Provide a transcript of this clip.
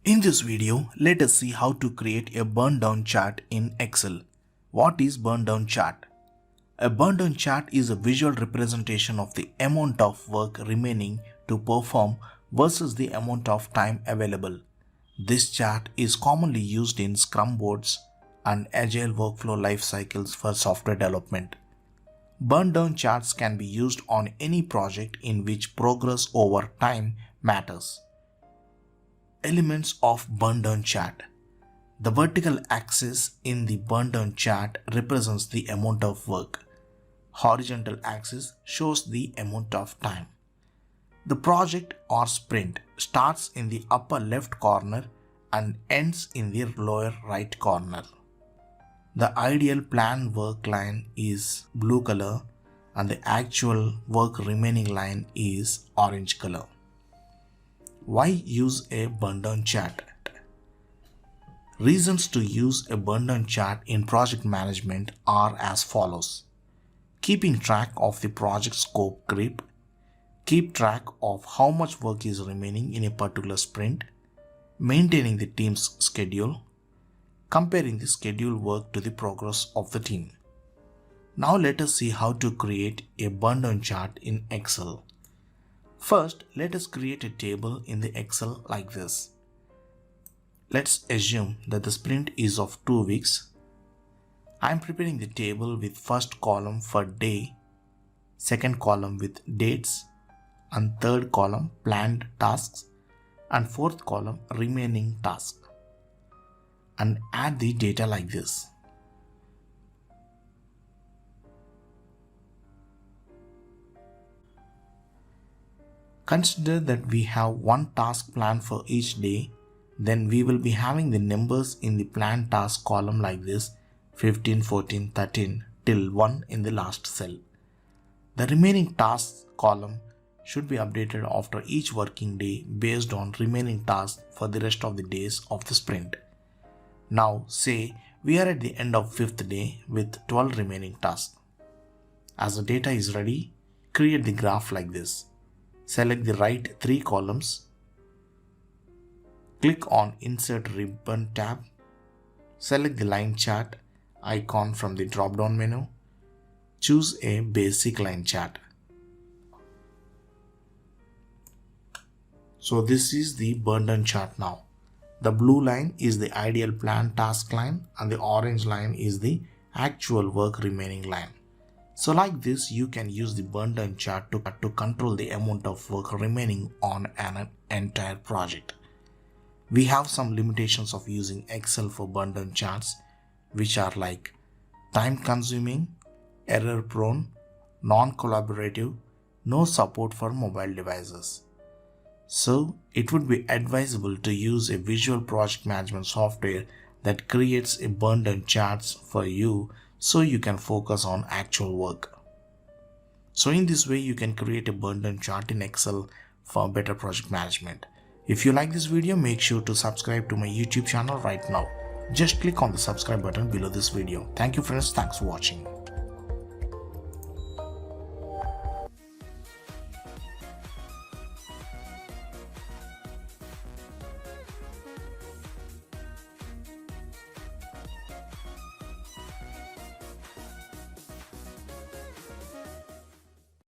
In this video, let us see how to create a burndown chart in Excel. What is burndown chart? A burndown chart is a visual representation of the amount of work remaining to perform versus the amount of time available. This chart is commonly used in Scrum boards and Agile workflow life cycles for software development. Burndown charts can be used on any project in which progress over time matters. Elements of burndown chart. The vertical axis in the burndown chart represents the amount of work. Horizontal axis shows the amount of time. The project or sprint starts in the upper left corner and ends in the lower right corner. The ideal planned work line is blue color and the actual work remaining line is orange color. Why use a burndown chart? Reasons to use a burndown chart in project management are as follows. Keeping track of the project scope creep. Keep track of how much work is remaining in a particular sprint. Maintaining the team's schedule. Comparing the scheduled work to the progress of the team. Now let us see how to create a burndown chart in Excel. First, let us create a table in the Excel like this. Let's assume that the sprint is of 2 weeks. I am preparing the table with first column for day, second column with dates, and third column planned tasks, and fourth column remaining tasks. And add the data like this. Consider that we have one task plan for each day, then we will be having the numbers in the planned task column like this 15, 14, 13 till 1 in the last cell. The remaining tasks column should be updated after each working day based on remaining tasks for the rest of the days of the sprint. Now say we are at the end of 5th day with 12 remaining tasks. As the data is ready, create the graph like this. Select the right 3 columns. Click on Insert Ribbon tab. Select the line chart icon from the drop-down menu. Choose a basic line chart. So this is the burndown chart now. The blue line is the ideal planned task line and the orange line is the actual work remaining line. So like this, you can use the burndown chart to control the amount of work remaining on an entire project. We have some limitations of using Excel for burndown charts, which are like time consuming, error prone, non-collaborative, no support for mobile devices. So it would be advisable to use a visual project management software that creates a burndown charts for you so you can focus on actual work. So in this way, you can create a burndown chart in Excel for better project management. If you like this video, make sure to subscribe to my YouTube channel right now. Just click on the subscribe button below this video. Thank you friends, thanks for watching.